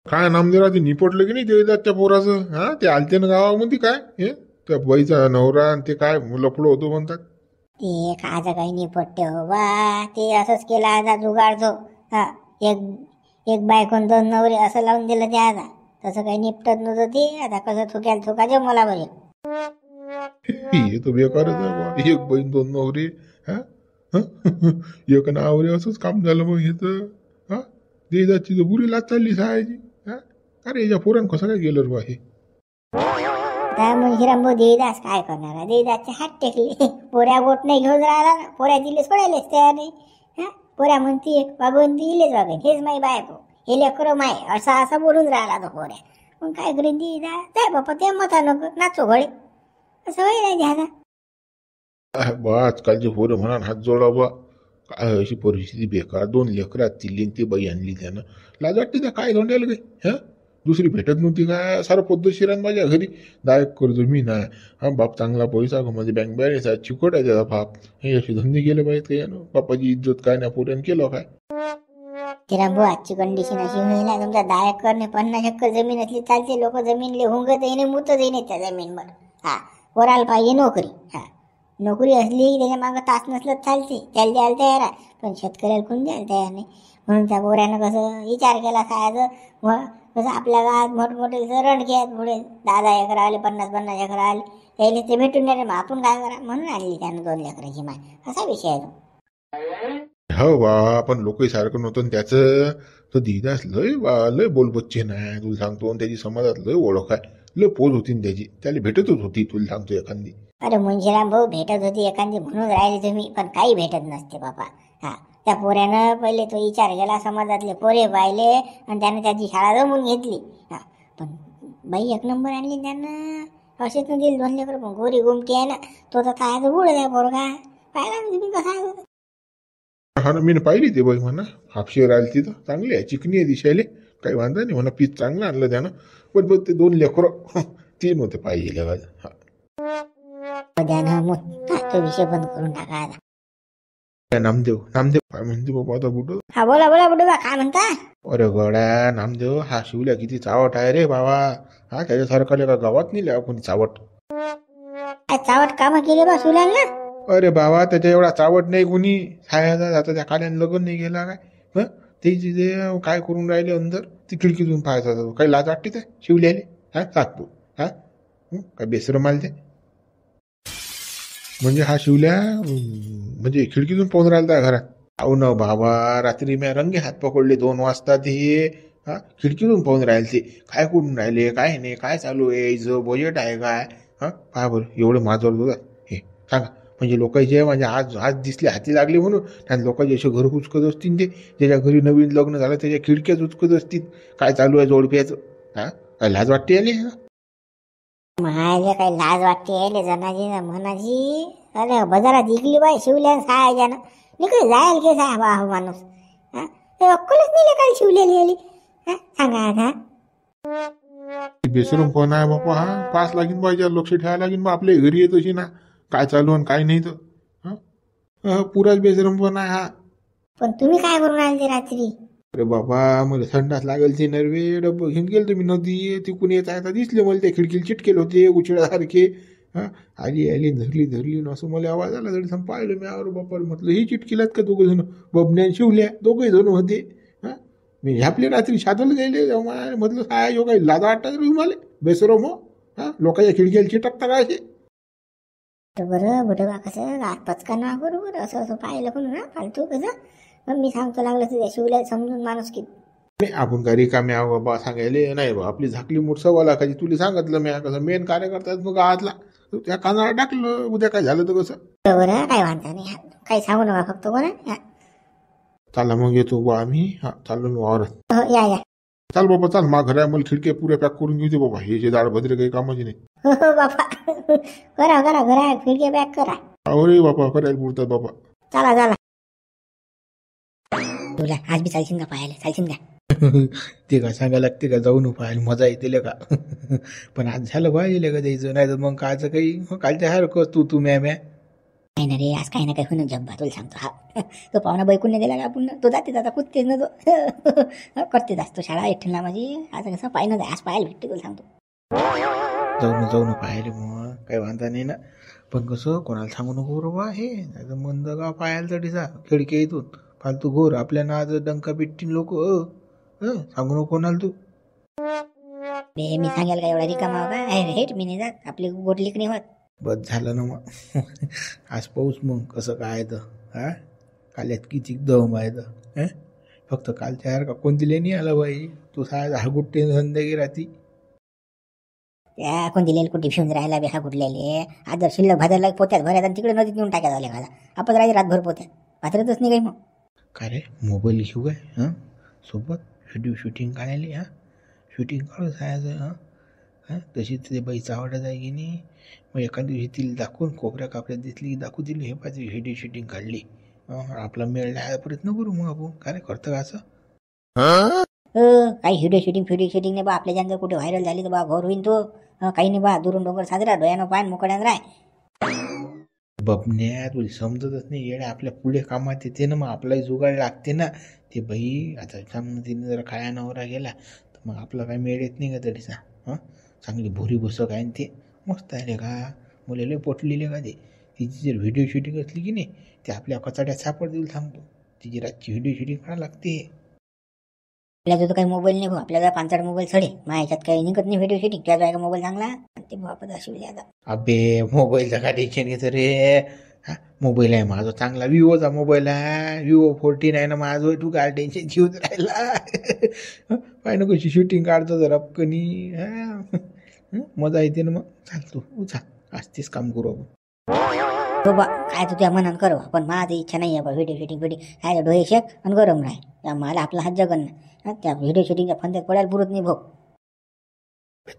काय नामदेवा ते निपटलं की नाही ते त्या पोराचं? हा ते आलते ना गावामध्ये काय हे त्या बाईचा नवरा आणि ते काय लफडं होतो म्हणतात. ते कायचं काही नाही पट्टे हो बा. ते असंच केलं आता जुगाडतो. हा, एक एक बायकोन दोन नवरे असं लावून दिलं ते आता. तसं काही निपटत नव्हतं ते. आता कसं थुक्याला थुकायचं मला बरे. हे तर बेकारच आहे बा. एक बहीण दोन नवरे. हा हं? एक नावरे असंच काम झालं मग हे तर. हा देजाची तर बुरी लाच चालली सायाची. हा अरे याच्या पोरान कसं काय गेलं रे बा हे. त्या मग हिरांभाऊ देवीदास काय करणार आहे? देवीदासचे हात टेकले. पोऱ्या बोट नाही घेऊन राहिला ना. पोऱ्या दिले सोडायलेच तयार नाही. हा, पोऱ्या म्हणते बाबून दिलेच बाबेन, हेच माई बायको, हे लेकरं माय, असा बोलून राहिला तो पोऱ्या. मग काय करीन देवीदास? जाय बाप्पा ते मथा नको नाचो घडे. असं होईल नाही द्यायला. बा आजकालचे पोरं म्हणा हात जोडा बा. काय अशी परिस्थिती बेकार. दोन लेकरात तिल्ली ती बाई आणली त्यानं. लाज वाटते त्या काय धोंड्याला काही. हा दुसरी भेटत नव्हती काय? सारं पद्धतशीर आहे माझ्या घरी. दायक कर्ज मी नाही. हा बाप चांगला पैसा म्हणजे बँक बॅलन्स आहे, चिकट आहे त्याचा बाप. हे असे धंदे केले पाहिजेत काही ना. बापाची इज्जत काय नाही पोऱ्यानं केलं काय. हिरांभाऊ आजची कंडिशन अशी होईल. तुमचा दायक करणे 50 एकर जमीन असली चालते. लोक जमीनले हुंगत येणे मुतत येणे त्या जमीनवर. हा, पोराला पाहिजे नोकरी. हा, नोकरी असली की त्याच्या मागं तास नसलं चालते, त्याला द्यायला तयार आहे. पण शेतकऱ्याला कोण द्यायला तयार नाही. म्हणून त्या पोऱ्यानं कसं विचार केला खायचं. मग कसं आपल्या गावात मोठमोठे रणके आहेत पुढे 10 एकर आले, 50 एकर आले, त्याला ते भेटून नाही. मग आपण काय करा म्हणून आणली त्यानं 2 लेकराची माय. असा विषय आहे तो. हो बा पण लोकही सारखं नव्हतं ना त्याचं. तर दिदास लय बा लय बोलबच्चे नाही तुला सांगतो. आणि त्याची समाजात लय ओळख आहे. लय पोज होती ना त्याची. त्याला भेटतच होती तुला सांगतो एखादी. अरे मुंशीराम भाऊ भेटत होती एखादी म्हणून राहिले तुम्ही. पण काही भेटत नसते बाबा. हा, त्या पोऱ्यानं पहिले तो विचार केला, समाजातले पोरे पाहिले आणि त्यानं त्याची शाळा जमून घेतली. हा, पण बाई एक नंबर आणली त्यानं. असेच दिली 2 लेकर. पण गोरी गुमटी आहे ना. तो तर काय गुड आहे पोरगा. पाहिला ना तुम्ही कसा आहे. हा ना मी पाहिली ते बाई म्हणा. हापशीवर आली तिथं चांगली आहे, चिकनी आहे दिसायले. काही वांधा नाही म्हणा. पीस चांगलं आणलं त्यानं. पण ते 2 लेकरं ते नव्हते पाहिजे. हा द्यानं मग तो विषय बंद करून टाका आता. काय नामदेव नामदेव काय म्हणते बाबा आता कुठं. हा बोला बोला बुडू काय म्हणता? अरे गड्या नामदेव हा शिवल्या किती चावट आहे रे बाबा. हा त्याच्यासारखा का गावात नाही लिहा कोणी चावट. काय चावट कामं केले बा सुलाल ना. अरे बाबा त्याच्या एवढा चावट नाही कोणी. छायाचा आता त्या काल्यानं लग्न नाही गेला काय. हं ते काय करून राहिले अंदर ती खिडकीतून पाहायचा. काही लाज वाटते ते शिवल्याले. हा सातपू हा काय बेसरम आले ते. म्हणजे हा शिवल्या म्हणजे खिडकीतून पाहून राहिला त्या घरात. अहो ना बाबा रात्री मी रंगे हात पकडले 2 वाजता ते. हा खिडकीतून पाहून राहिले ते. काय करून राहिले काय नाही काय चालू आहे जो बजेट आहे काय. हा पहा बरं एवढं माझं हे सांगा. म्हणजे लोकांचे म्हणजे आज आज दिसले हाती लागले म्हणून. आणि लोकांचे असे घर उचकत असतील ते. ज्याच्या घरी नवीन लग्न झालं त्याच्या खिडक्याच उचकत असतील. काय चालू आहे जोडप्याचं. हा काय लाज वाटते याले. महाराज काही लाज वाटते यायले जनाजी ना मनाजी. अरे बाजारात इकली बाई शिवल्यान सायाच्यानं. निघून जायल की साहेब हा माणूस. हा अक्कलच नाही काय शिवलेली आली. हा सांगा आता. बेसरून पण आहे बापा. हा पास लागीन पाहिजे लक्ष ठेवायला लागेल मग आपल्या घरी येत अशी ना. काय चालू आणि काय नाही तर. हा पुराच बेसरम पण आहे हा. पण तुम्ही काय करून आले रात्री? अरे बाबा मला संडास लागेल ते नरवे डब्बा घेऊन गेलो तुम्ही नदी तिकून येत आहे दिसले मला त्या खिडकीला चिटकेल होते उचिडासारखे. हा आली आली धरली असं मला आवाज आला तरी पाहिलं मी. अरे बापा म्हटलं ही चिटकीलात का 2 जण बबन्यान शिवल्या 2 जण होते. हा मी आपली रात्री शादल गेले म्हटलं काय यो काही लाजा वाटतात तुम्हाला बेसरो मग. हा लोकांच्या खिडकीला चिटकता का असे. बरं बरं कसं आत पचका ना बरोबर असं पाहिलं पण ना फालतू कसं. मग मी सांगतो लागलं तुझ्या शिवल्या समजून माणूस की. आपण का रिकामे आहो बाबा सांगायले नाही बा. आपली झाकली मूठ 1.25 लाखाची तुला सांगितलं मी कसं मेन कार्यकर्ता मग गावातला त्या कानाला टाकलं. उद्या काय झालं तर कसं. बरोबर काय वाटतं नाही. काही सांगू नका फक्त कोणा. चला मग येतो बा आम्ही. हा चाललो मी वावरात. या या. चाल बाबा चाल. मा घरा मला खिडक्या पुऱ्या पॅक करून घेऊ दे बाबा. हे जे दाड भद्रे काही कामाचे नाही. हो बाबा करा करा घरा खिडकी पॅक करा. अरे बाबा करायला पुरतात बाबा. चला चला. तुला आज बी चालशील का पाहायला चालशील का? ते का सांगायला लागते का जाऊन पाहायला मजा येते का. पण आज झालं पाहिजे का द्यायचं नाही तर मग कायचं काही कालच्या सारखं तू म्या काही ना रे, आज काही ना काही होणं जब्बा, तुला सांगतो. हा तो पाहुणा बैकून नाही दिला का आपण, तो जाते आता कुदतेच ना तो. करते जास्त शाळा एकठीला माझी. आता कसं पाहिजे ना, आज पाहायला भेटते तुला सांगतो. जाऊ ना पाहिले मग काही वांधा नाही ना. पण कसं कोणाला सांगू नको बाबा हे, नाही तर मंद गाव पाहायला तरी जा खिडकी इथून फालतू घोर आपल्या नाज डंका पिट्टीन लोक. सांगू नको कोणाला तू. मी सांगायला काय एवढा रिकामा का, हेट मी नाही जात, आपली गोटलीक नाही होत. बस झालं ना मग. आज पाऊस मग कसं काय तर हा, काल्यात किती दम आहे तर फक्त कालच्या यार का कोणती लेणी आला बाई, तू हागुट्टे संध्यागी राहती. त्या कोण दिलेले कुठे फिरून राहायला बी हा कुठलेले, आज जर शिल्लक भाजरला पोत्यात भरायचा आणि तिकडे नदीत नेऊन टाकायला झाले. आपण राहिले रातभर पोत्यात भाजरतच नाही काही. मग काय रे मोबाईल घेऊ काय हां सोबत व्हिडिओ शूटिंग काढायला. शूटिंग काढून जायचं तशीच ते बाईचा आवडत आहे की नाही. मग एका दिवशी तिला दाखवून कोपऱ्या कापऱ्यात दिसली की दाखवू दिली, हे पाहिजे व्हिडिओ शूटिंग काढली. आपला मेळ परत न करू मग आपण. काय रे करतं का असं. काही व्हिडिओ शूटिंग नाही बा. आपल्या ज्यांचं कुठे व्हायरल झाली तर बा घोर होईन तो. काही नाही बा, दुरून डोंगर साजरा, डोळ्यानं पाय मोकड्यानं राय. बबन्या तुला समजतच नाही येड्या, आपल्या पुढे कामात येते ना, मग आपलाही जुगाड लागते ना. ते बाई आता समजा तिने जर खाया नवरा गेला तर मग आपला काय मेळ येत नाही का तरीचा. चांगली भोरी बसक आहे ते, मस्त आहे रे का. मुलेले पोटलेले का ते. तिची जर व्हिडिओ शूटिंग असली की नाही ते आपल्या कचाड्यात सापडतील सांगतो. तिची रातची व्हिडिओ शूटिंग करावं लागते. आपल्याला तर काही मोबाईल नाही भाऊ, आपल्याला 5-8 मोबाईल सडे. माझ्या ह्याच्यात काही निघत नाही व्हिडिओ शूटिंग. तुझ्या जायगा मोबाईल चांगला ते बापत अशी आता. अबे मोबाईलचा काय टेन्शन घेतं रे. मोबाईल आहे माझा चांगला, विवोचा मोबाईल आहे, विवो 14 आहे ना माझं. तू काय टेन्शन घेऊन राहिला. पाय ना कशी शूटिंग काढतो जर अपकनी. मजा येते ना मग. चाल तू उचाल, आज तेच काम करू आपण. तो बा काय तू त्या मनानं करू, पण माझी इच्छा नाही आहे बा व्हिडिओ शूटिंग काय डोळे शेक आणि गरम राह. मला आपला हात जगन नाही. त्या व्हिडिओ शूटिंगच्या फंद्यात पडायला पुरत नाही भाऊ.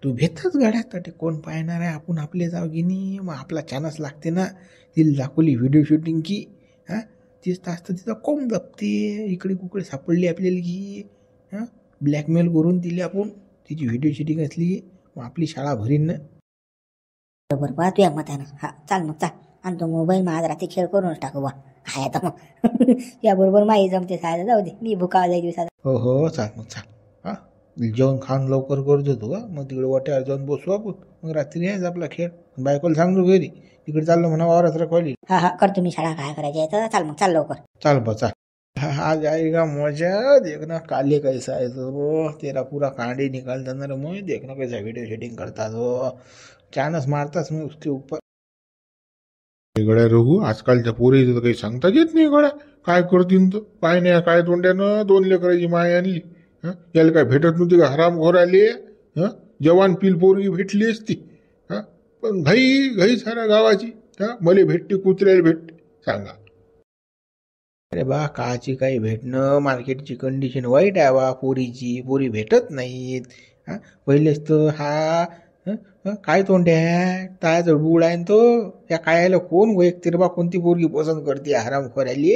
तू भेटच गाड्यात ते कोण पाहणार आहे. आपण आपले जाऊ की नाही, मग आपला चानस लागते ना. तिला दाखवली व्हिडिओ शूटिंग की तीच तास तर तिचा कोण जपते. इकडे कुकडे सापडली आपल्याला की ब्लॅकमेल करून दिली आपण. तिची व्हिडिओ शूटिंग असली मग आपली शाळा भरीन ना. बरोबर बा तुझ्या मतानं. हा चाल मग चाल, आणि तो मोबाईल मग आज रात्री खेळ करूनच टाकू बा. काय आता मग याबरोबर माही जमते सायला, जाऊ दे मी भुकावा जाई दिवसात. हो चाल मग चाल. जेवण खाऊन लवकर करतो तू मग तिकडे वाट्यावर जाऊन बसू आपण. मग रात्री यायचं आपला खेळ. बायकोला सांगतो घरी तिकडे चाललो म्हणा वावरात रखवाली. हा करतो मी शाळा काय करायची आहे तर. चाल मग चाल लवकर. चाल बा चाल. आज आएगा मजा, देखना काले कैसा है तो तेरा पूरा कांड ही निकाल देना रे मुझे. देखना कैसा वीडियो शूटिंग करता तो चानस मारतास मैं उसके ऊपर. गड्या रघु आजकालच्या पोरीचं तर काही सांगताच येत नाही गड्या. काय करतील तर पाय नाही काय तोंड्यानं 2 लेकराची माय आणली. याला काय भेटत नव्हती का हराम घोर आली. जवान पिल पोरगी भेटली असती. पण घाई साऱ्या गावाची. मले भेटते कुत्र्याला भेटते सांगा. अरे बा काची काही भेटणं. मार्केटची कंडिशन वाईट आहे बा पोरीची. पोरी भेटत नाहीत. पहिलेच तर काय तोंड्या तायाचा बुड आहे तो. या कायाला कोण वैयक्तिक बा कोणती पोरगी पसंत करते हरामखोर आली.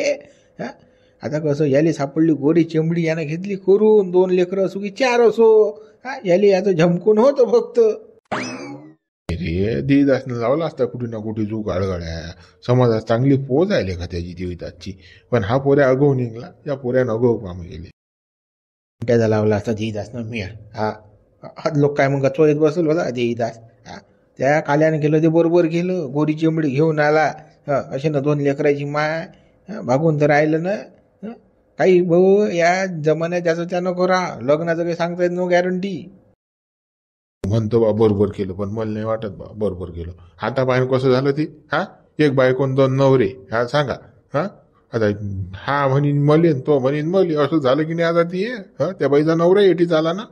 आता कसं याले सापडली गोरी चेंबडी, यानं घेतली करून. 2 लेकरं असो की 4 असो याले याचं झमकून होतं फक्त. रे देवीदासनं लावला असता कुठे ना कुठे जो गाळगाड्या. समाजात चांगली पोच आहे का त्याची देवीदासची. पण हा पोऱ्या अगो निघला. या पोऱ्यानं अगो काम गेले. त्याचा लावला असता देवीदासनं मेळ. लोक काय मग चोळीत बसल होता देवीदास. त्या काल्यानं केलं ते बरोबर केलं. गोरी चिमडी घेऊन आला. असे ना 2 लेकराची माय भागून तर राहिलं ना. काही भाऊ या जमान्यात ज्याचं त्यानं करा. लग्नाचं काही सांगता येत नो गॅरंटी. म्हणतो बा बरोबर केलं, पण मला नाही वाटत बा बरोबर केलं. आता बाहेर कसं झालं ती. एक बायकोन 2 नवरे. सांगा. आता हा म्हणीन मलेन तो म्हणीन मले, असं झालं की नाही आता ती. त्या बाईचा नवरा एटी झाला ना.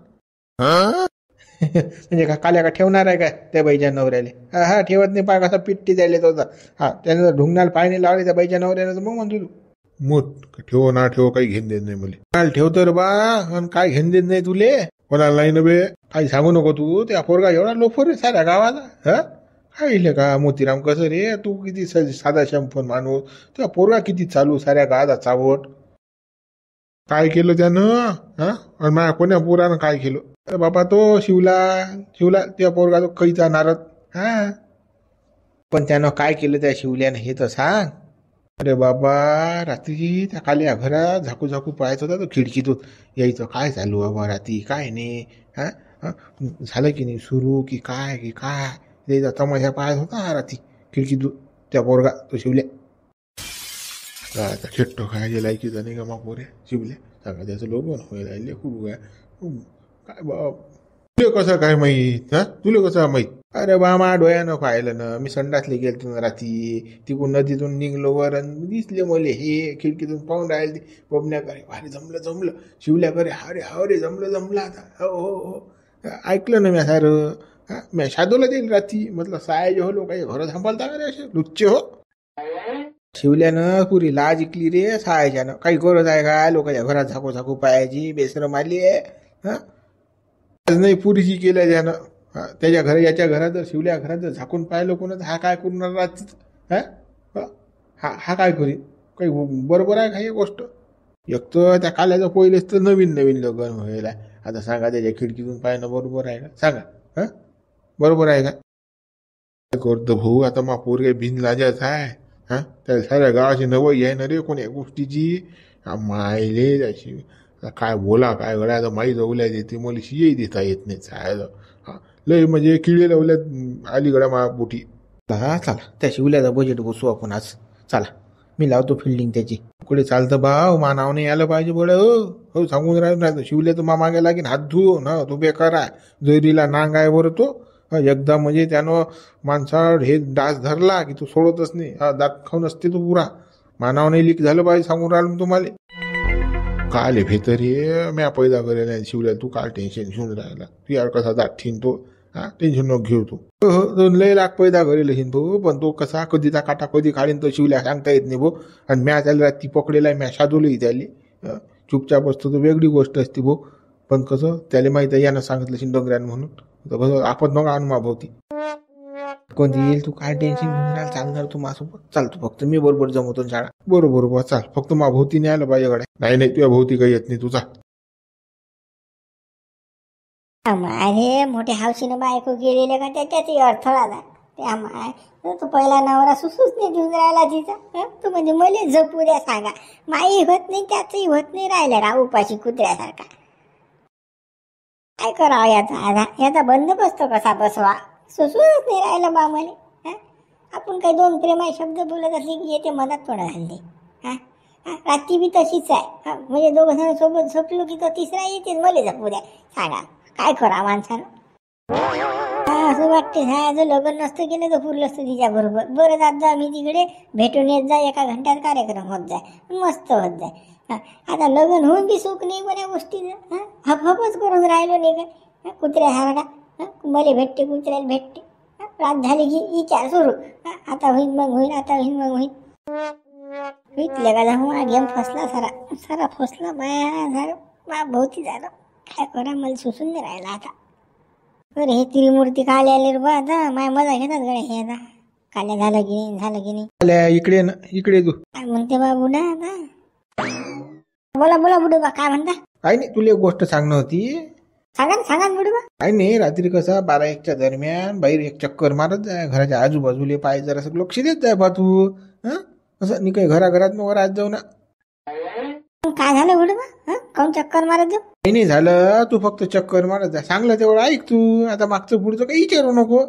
म्हणजे का काल्या का ठेवणार आहे काय त्या बाईच्या नवऱ्याला. ठेवत नाही. पाय कसा पिट्टी जायला होता. त्यानं जर ढुंगणाला पायने लावले त्या बाईच्या नवऱ्याला तर मग म्हणतो तू मोठ ठेव ना ठेव काही घेऊन देत नाही मुले. काल ठेवतो रे बा. आणि काय घेऊन देत नाही तुले. कोणाला नाही ना बे. काही सांगू नको तू. त्या पोरगा एवढा लोफर रे साऱ्या गावाला. काय का मोतीराम कसं रे तू किती साधा शंफन माणूस. त्या पोरगा किती चालू साऱ्या गावाला चावट. काय केलं त्यानं. आणि माझ्या कोण्या पोरानं काय केलं. अरे बाबा तो शिवला त्या पोरगा तो कैचा नारद. पण त्यानं काय केलं त्या शिवल्यानं हे तर सांग. अरे बाबा, रात्री त्या काल्या घरात झाकू झाकू पाहायचं होता तो खिडकीतून यायचं. काय चालू बाबा रात्री, काय नाही हा हा? झालं की नाही सुरू की काय त्याचा तमाशा पाहायचा होता रात्री खिडकीतून त्या पोरगा तो शिवल्या. आता खेट्टो खायचे लायकीचा नाही का मग पोऱ्या शिवल्या सांगा त्याचं लोक व्हायला लेकरू काय बाप. तुले कसं काय माहीत हा, तुले कसं माहीत. अरे बा मा डोळ्यानं पाहिलं ना, मी संडासले गेलतो ना रात्री, तिकून नदीतून निघलो वर दिसले मले हे खिडकीतून पाहून राहिले ते बबन्या करे. अरे जमलं शिवल्या करे. अरे जमलं आता. हो ऐकलं ना मी सारं. मी शादोला देईल रात्री म्हटलं साय जे हो लोक घर थांबालता का रे असे लुच्चे हो. शिवल्यानं पुरी लाज इकली रे सायाच्यानं. काही गरज आहे का लोकांच्या घरात झाकू पायाची बेसरम आली आहे हा. नाही पुरीची केल्या त्यानं. त्याच्या घरी याच्या घरात जर शिवल्या घरात जर झाकून पाहिलं कोणाचं हा काय करणार रात्री हा काय करीन. काही बरोबर आहे का ही गोष्ट. एक तर त्या काल्याचं पहिलेच तर नवीन लग्न व्हायला. आता सांगा त्याच्या खिडकीतून पाहणं बरोबर आहे का सांगा. बरोबर आहे का. करतो भाऊ आता मा पोरगे बिन लाजाच आहे त्या साऱ्या गावाची नवई आहे ना रे कोणी गोष्टीची. मायले त्याची काय बोला काय गळ्या माई जवल्या देते मला शियही देता येत नाही चायला. लय म्हणजे किडे लावल्यात अलीगडा मा बोटी. चला त्या शिवल्याचा बजेट बसू आपण आज. चला मी लावतो फिल्डिंग त्याची. कुठे चालतं भाव मा नाव नाही आलं पाहिजे बळ. हो सांगून राहिलं शिवल्या तर मा मागे लागेल हात धुवून. तो बेकार आहे जैरीला नांग आहे बरं तो. एकदा म्हणजे त्यानं माणसावर हे डास धरला की तो सोडतच नाही. दात खाऊन असते तो पुरा. मानाव नाही लीक झालं पाहिजे सांगून राहिलो तुम्हाला. काल भेतरी म्या पैदा करेल शिवल्या तू काल टेन्शन घेऊन राहिला. तू यार कसा दाट ठेन तो टेन्शन नको घेऊ तू. लय लाख पैदा करेल भाऊ. पण तो कसा कधीचा काटा कधी काढीन तो शिवल्या सांगता येत नाही भाऊ. आणि म्या त्याला ती पकडेला म्या शादवली त्याली. चुपचाप असतो तो वेगळी गोष्ट असते भाऊ. पण कसं त्याला माहिती आहे यानं सांगितलं शिंदोग्र्यान म्हणून. कसं आपण नका अनुमा भोवती कोणती येईल. तू काय टेन्शन घेऊन राहिला. चालणार तू माझ्यासोबत चालतो फक्त. मी बरोबर जमवतो शाळा बरोबर चाल. फक्त मा भोवती नाही आलं पाहिजे गड्या. नाही तुझ्या भोवती काही येत नाही तुझा. अरे मोठ्या हावशीनं बायको गेलेले का त्याच्यातही अडथळा झाला. त्या माय तो पहिला नवरा सुसूच नाही देऊन राहिला तिचा. तू म्हणजे मला जपू द्या सांगा. माई होत नाही त्याचही होत नाही राहिलं रा उपाशी कुत्र्यासारखा. काय करावं याचा बंदोबस्त कसा बसवा. सुसूच नाही राहिलं बा मला. आपण काही दोन प्रेमाचे शब्द बोलत असले की येते मनात थोडं हल्ली. रात्री बी तशीच आहे. म्हणजे दोघं जण सोबत झोपलो की तो तिसरा येते मला जपू द्या सांगा. काय करा माणसानं. असं वाटते सायाचं लग्न नसतं केलं तर पुरलं असतं तिच्या बरोबर. बरं जात जा मी तिकडे भेटून येत जा. एका घंट्यात कार्यक्रम होत जाय मस्त होत जाय. आता लग्न होऊन बी सुख नाही कोण्या गोष्टीचं. हपच करून राहिलो नाही का कुत्र्यासारखा. मला भेटते कुत्र्याला भेटते. रात झाली की विचार सुरू. आता होईल मग होईल आता होईल मग होईल. विकले का जाऊ गेम फसला सारा फसला बाया भोवती झालं. काय करा मला सुसून नाही राहिला आता. अरे हे त्रिमूर्ती काले आले रे बा. आता माय मजा घेतात गड्या हे. आता काल्या झालं की नाही इकडे तू काय म्हणते बा बुडा. आता बोला बुडू बा काय म्हणता. काही नाही तुला एक गोष्ट सांगणं होती. सांगा बुडू बा. काही नाही रात्री कसा 12-1च्या दरम्यान बाहेर एक चक्कर मारत जाय. घराच्या आजूबाजूला पाय जरा असं लक्ष देत जाय बा तू. असं नाही काही घरात वर आज जाऊ ना. काय झालं बुडू बा. काऊन चक्कर मारत जाऊ. काही नाही झालं तू फक्त चक्कर मारत जा. सांगलं तेवढं ऐक तू. आता मागचं पुढचं काही विचारू नको.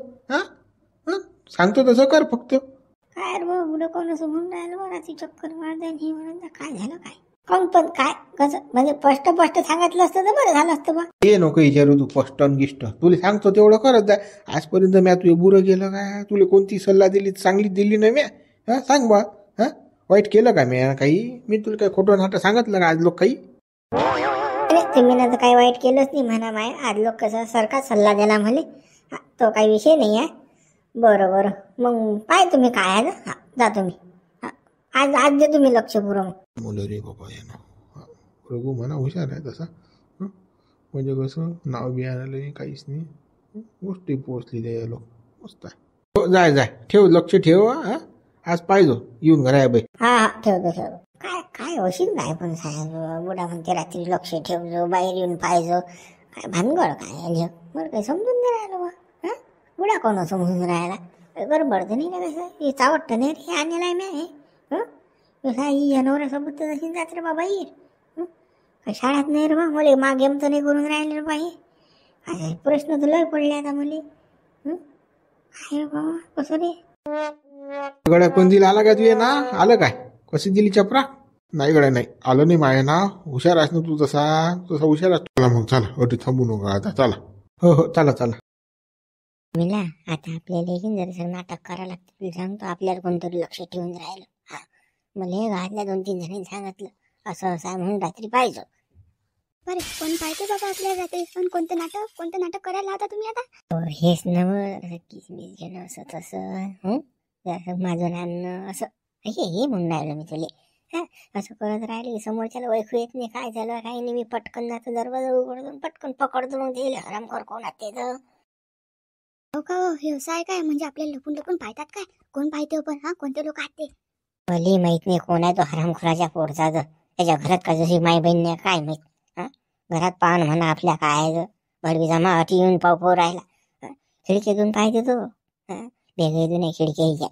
सांगतो तसं कर फक्त. काय रे बा बुडं कोण असं म्हणून राहिलं बा. रात्री चक्कर मारत ही म्हणत काय झालं काय काऊन. पण काय कसं म्हणजे स्पष्ट सांगितलं असतं तर बरं झालं असतं बा. हे नको विचारू तू स्पष्ट गिष्ट. तुला सांगतो तेवढं करत जा. आजपर्यंत म्या तुझे बुरं केलं काय. तुला कोणती सल्ला दिली चांगली दिली ना म्या. सांग बा. वाईट केलं का म्या काही. मी तुला काही खोटं नाटं सांगितलं का आज लोक काही. तुम्ही ना तर काही वाईट केलंच नाही म्हणा माय. आज लोक कसं सरकार सल्ला दिला म्हणे. तो काही विषय नाही आहे. बरं मग पाय तुम्ही काय आहे ना. जा तुम्ही आज दे तुम्ही लक्ष पुरं. मुलं रे बाबा यानं रघु म्हणा हुशार आहे तसा. म्हणजे कसं नाव बियाणं काहीच नाही. गोष्टी पोचली द्या लोक मस्त आहे. जाय ठेव लक्ष ठेव. आज पाहिजे येऊन घरा बाई. हा ठेवतो. काय होशील नाही पण साहेब. बुडा म्हणते रात्री लक्ष ठेवजो बाहेर येऊन पाहिजो. काय भानगड काय मला काही समजून नाही राहिलं बा. बुडा कोण समजून राहिला. गडबड तर नाही ना कसं हे चावटतं नाही रे आणलेला आहे मी ही जनावरासोबत तर तशी जात रे बाबा ही काही शाळेत नाही रे बा मला मागे तर नाही करून राहिले रे बाई असे प्रश्न तर लय पडले आता मला आहे बाबा कसं रे गड्या कोण दिला आला का तुझे ना आलं काय कशी दिली चपरा नाही गड्या नाही आलं नाही माय ना हुशार आहेस ना तू तसा तसा हुशार असतो चला मग चला अटी थांबू नका आता चला हो हो चला चला मिला आता आपल्याला जरासं नाटक करावं लागतं तुला सांगतो आपल्याला कोणतरी लक्ष ठेवून राहिलं हा मला घरातल्या 2-3 जणांनी सांगितलं असं असं म्हणून रात्री पाहिजे बरे कोण पाहते बाबा आपल्या जाते पण कोणतं नाटक करायला लावता तुम्ही आता हेच नव किसमिस घेणं असं तसं माझं नाणं असं हे म्हणून राहिलं मी तुले असं करत राहिले समोरच्याला ओळखू येत नाही काय झालं काही नाही मी पटकन जातो दरवाजा उघडतो पटकन पकडतो मग ते हरामखोर कोण ते हो का हो व्यवसाय काय म्हणजे आपल्याला लपून लपून पाहतात काय कोण पाहते पण हा कोणते लोक आहेत ते मला माहित नाही कोण आहे तो हरामखोराच्या पोरचा त्याच्या घरात का जशी माई बहीण नाही काय माहित हा घरात पाहून म्हणा आपल्या काय भडवीचा माठी येऊन पाव राहिला खिडकीतून पाहते तो वेगळी नाही खिडकी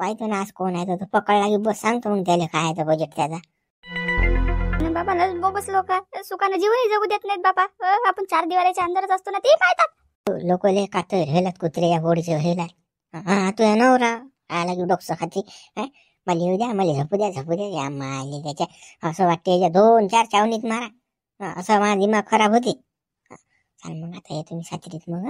पाहतो ना आज कोण आहे तो पकडला की बस सांगतो मग त्याला काय आहे बजेट त्याचा बाबा बोगस लोक सुखानं जीवनही जगू देत नाहीत बाबा आपण 4 दिवाराच्या अंदरच असतो ना ते पाहतात लोक ले कातर हेलात कुत्रे या गोडीचे हेलात हा तू नवरा आला की डोकसं खाती मला येऊ द्या मला झपू द्या या माले त्याच्या असं वाटते याच्या 2-4 चावणीत मारा असं माझा दिमाग खराब होते चाल मग आता ये तुम्ही सातरीत मग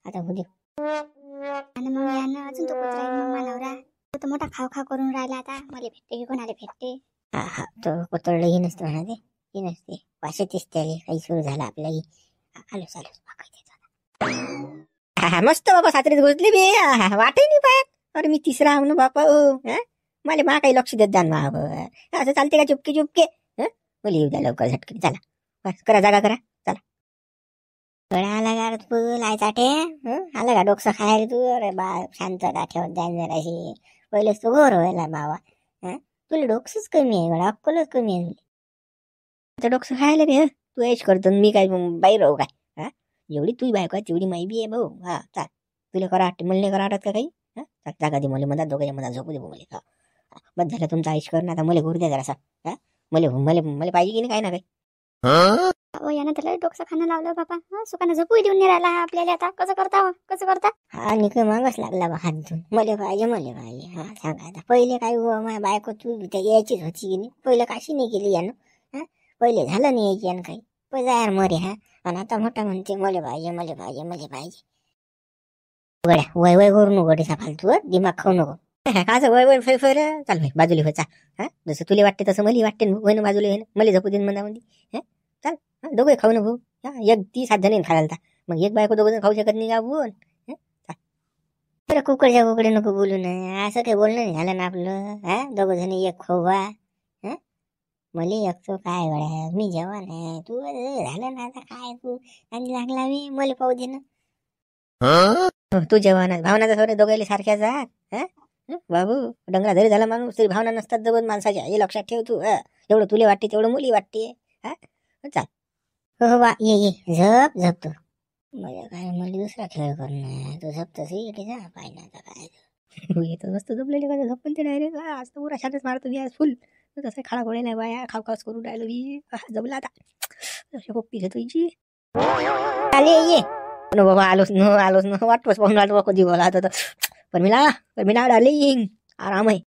आता होऊ दे आणि मग यानं अजून तो कुत्रा आहे मग मानवरा तो तर मोठा खाव करून राहिला आता मला भेटते की कोणाला भेटते हा तो कोतळलं ही नसतो म्हणा ते ही नसते वाशेतीच त्याला काही सुरू झालं आपल्याही आलो चालू मस्त बाबा सातरीत घुसली बी वाटे नाही पाहत अरे मी तिसरा आहो ना बापा मला मा काही लक्ष देत जाण असं चालते का चुपके मला येऊ द्या लवकर झटके चला बस करा जागा करा चला गळा आला का तू लायचाटे आला का डोकसं खायला तू अरे बा शांतता ठेवत जाईन जराशी पहिलेच तू घोर व्हायला बाबा तुला डोकसंच कमी आहे गळा अक्कलच कमी आहे तुला डोकसं खायला रे तू ऐश करतो मी काय बाई राहू काय एवढी तुझी बायको आहे तेवढी माई बी आहे भाऊ हा चाल तुला करा वाटते मला नाही करा वाटत का काही जागा दे मला मधात दोघांच्या मधात झोपू दे मला बस झालं तुमचा आयुष करणं आता मला घोर द्या जरासा मला पाहिजे की नाही काय ना काही यानं त्याला डोकसं खाणं लावलं बाबा सुखानं झोपू देऊन नाही राहिला आपल्याला आता कसं करता हा निक मागच लागला बा हात धुवून मला पाहिजे हा सांगा आता पहिले काय माझ्या बायको तू यायचीच होती की नाही पहिलं काशी नाही केली यानं पहिले झालं नाही यायची यानं काही पैसा यार मरे आणि आता मोठा म्हणते मला पाहिजे गड्या वय करू नको गडीचा फालतू दिमाग खाऊ नको काचं वय फैफर चाल भाई बाजूली व्हायचा जसं तुला वाटते तसं मला वाटते ना बाजूला आहे ना मला झोपू देईन मनामध्ये चाल दोघे खाऊ ना भाऊ एक 30 हात जण खायला मग एक बायको दोघं खाऊ शकत नाही का बोल बरं कुकडे नको बोलू ना असं काही बोलणं नाही झालं ना आपलं दोघं जण एक खोवा मला एकतो काय गड्या मी जेवण आहे तू झालं ना आता काय तू आणि लागला मी मला पाहू दे ना तू जेवण भावना तर दोघांना सारख्याच आहात बाबू डंगरा धरी झाला माणूस तरी भावना नसतात दोघं माणसाच्या हे लक्षात ठेव तू एवढं तुला वाटते तेवढं मुली वाटते चाल हो बा ये झप तू मला दुसरा खेळ करणं तू झप तसं जा पाय ना आता काय येतो मस्त झोपलेले का झोपण ते डायरेक्ट आज तर पुरा शांतच मारतो मी आज फुल तसं खाडा गोळे नाही बाया खावखास करून राहिलो मी जमला आता तशी पप्पी घेतो हिची आले ये न बाबा आलोच न वाटतोच पाहून राहिलो कधी बोला आता पण मी डार्लिंग आराम आहे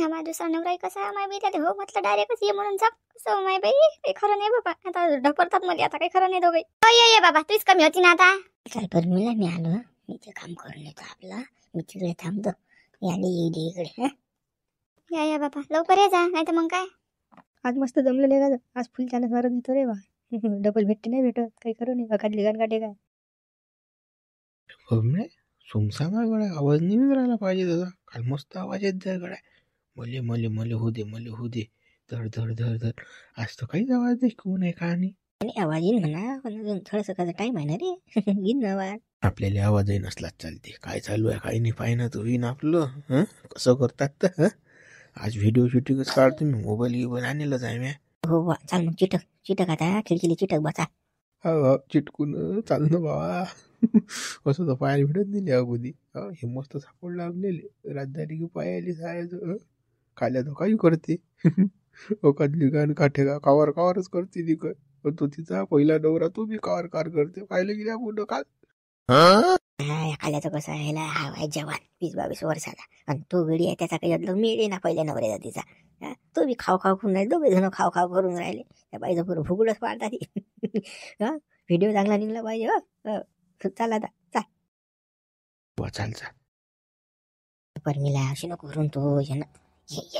माय दुसरा नवरा कसा माय बाई त्या हो म्हटलं डायरेक्टच ये म्हणून जाप कसं माय बाई काही खरं नाही बाबा आता ढकलतात मला आता काही खरं नाही दोघे ये बाबा तूच कमी होती ना आता चल पण मी आलो मी ते काम करून येतो आपलं मी तिकडे थांबतो मी आली येईल इकडे या बाबा लवकर ये जा नाही तर मग काय आज मस्त जमलेलं आहे का आज फुल चानस मारत येतो रे बा डबल भेटते नाही भेटत काही करू नाही एखादी गाण काढे काय सुमसामा गड्या आवाज नाही राहिला पाहिजे दादा काल मस्त आवाज येत जाय गड्या मले होऊ दे धड आज तर काहीच आवाज नाही कोण आहे का नाही आवाज येईन म्हणा पण अजून थोडंसं कसं टाइम आहे ना रे येईन आवाज आपल्याला आवाजही नसलाच चालते काय चालू आहे काही नाही पाहिजे तू येईन आपलं कसं करतात तर आज व्हिडिओ शूटिंगच काढतो मी मोबाईल आणलेलंच आहे मी हो बा चाल मग चिटक आता खिडकीला चिटक बसा चिटकून चाल ना बाबा असं तर पायाला भेटत नाही ले अगोदी. हे मस्त सापड लागलेले राजधानी की पायाली सायाचं खाल्या तर काही करते. कदली गाण काठे का कावर कावरच करते ती काय. तो तिचा पहिला नवरा तो बी कावर कार करते. पाहिलं गेल्या पुढं काल. खाल्याचं कसं आहे हा आहे जवान 20-22 वर्षाचा आणि तो गडी आहे त्याचा काही अदलं मिळे ना पहिल्या नवऱ्याचा तिचा. तो बी खाव खाव करून राहिले दोघे जण खाव खाव करून राहिले. त्या बाईचं पुरं फुगडच पाडतात. व्हिडिओ चांगला निघला पाहिजे. चाल आता चाल चाल चाल. परमीला अशी नको करून तो ये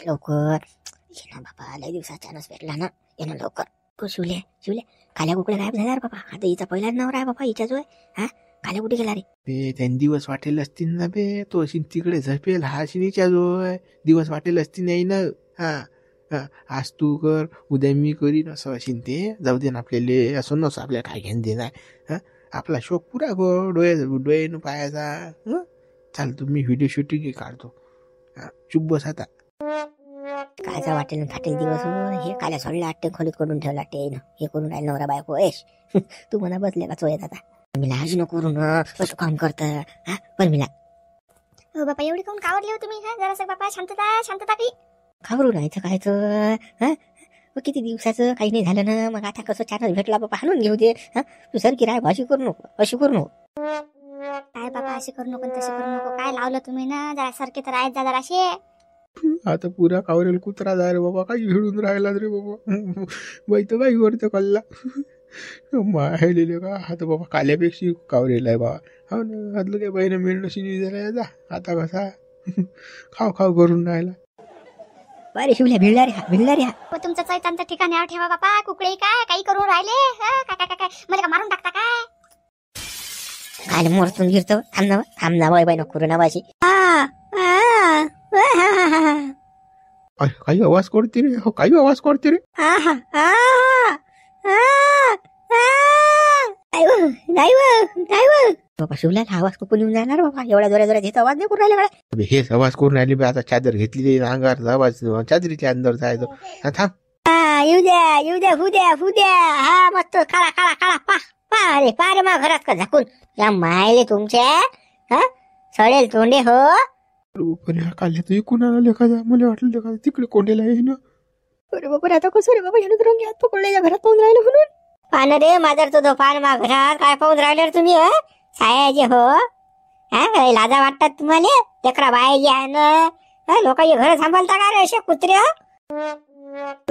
लवकर ये ना बाबा. लय दिवसाच्यानंच भेटला ना ये ना लवकर. तो शिवले काल्या कुकडे गायब झाला रे बाबा. आता हिचा पहिलाच नवरा आहे बाबा हिच्या जो हा. काल्या कुठे गेला रे. बे त्यांनी दिवस वाटेल असतील ना बे. तो अशी तिकडे झपेल हा शिनीच्या जोय. दिवस वाटेल असतील नाही ना. हा आज तू कर उद्या मी करीन असं असेल ते. जाऊ दे ना आपल्याला असं नसं आपल्याला काय घेणं देणार. आपला शोक पुरा कर डोळे पायाचा. चाल तुम्ही व्हिडिओ शूटिंग काढतो. चुप बस आता. कायचा वाटेल फाटेल दिवस हे काल्या सोडला आट्टे खोलीत करून ठेवला टेन हे करून राहील नवरा बायको एश. तू म्हणा बसले का चोयत आता. मी आज नको करून असं काम करत पण मिला. हो बापा एवढी काऊन कावरली हो तुम्ही. जरासं बापा शांतता काही. खावरून राहायचं कायचं. किती दिवसाचं काही नाही झालं ना. मग आता कसं चानच भेटला बापा हाणून घेऊ दे. तू सारखी राय अशी करू नको. काय बाबा अशी करू नको तशी करू नको. काय लावलं तुम्ही ना. जरा सारखे तर आहेत जरा असे. आता पुरा कावरेल कुत्रा जा रे बाबा. काही भिडून राहिला रे बाबा. बाई तर काही वरतं कल्ला माहेलेले का. आता बाबा काल्यापेक्षा कावरेल आहे बाबा. हो ना आदलं काय बाईनं मिळणं शिनी झाला जा. आता कसा खाव करून राहिला. बरे शिवल्या भिडला रे हा. तुमचं चैतांचं ठिकाणावर ठेवा बापा. कुकडे काय काही करून राहिले. काय मला का मारून टाकता काय. काय मोरतून गिरतो. थांब ना बाई नको करू ना बाशी. काही आवाज करते रे. काही आवाज करते रे. बाबा शिवला आवाज कुठून येऊन जाणार बाबा. एवढा जोऱ्यात हिचा आवाज नाही करून राहिला. हेच आवाज करून राहिली बे. आता चादर घेतली अंगार आवाज चादरीच्या अंदर जायचं. थांब येऊ द्या. हा मस्त काळा पा रे मा घरात का झाकून या मायले तुमच्या सडेल तोंडे हो. काल्या तू कुणाला लेखाचा. मला वाटलं लेखा तिकडे कोंडेला आहे ना. अरे बाबा आता कसं रे बाबा रंगी हात पकडले घरात पाहून राहिलं म्हणून. पान रे माझर तो पान मा घरात काय पाहून राहिले तुम्ही सायाचे हो. लाजा वाटतात तुम्हाला. लेकरा बाय जे आहे ना लोकांचे घर सांभाळता का रे असे कुत्रे.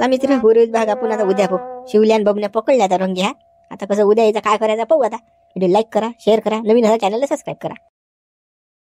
मित्र गुरुज भाग आपण आता उद्या पाहू. शिवल्यान बबन्या पकडल्या आता रंगी हात. आता कसं उद्या यायचं काय करायचं पाहू आता. व्हिडिओ लाईक करा शेअर करा. नवीन चॅनलला सबस्क्राईब करा.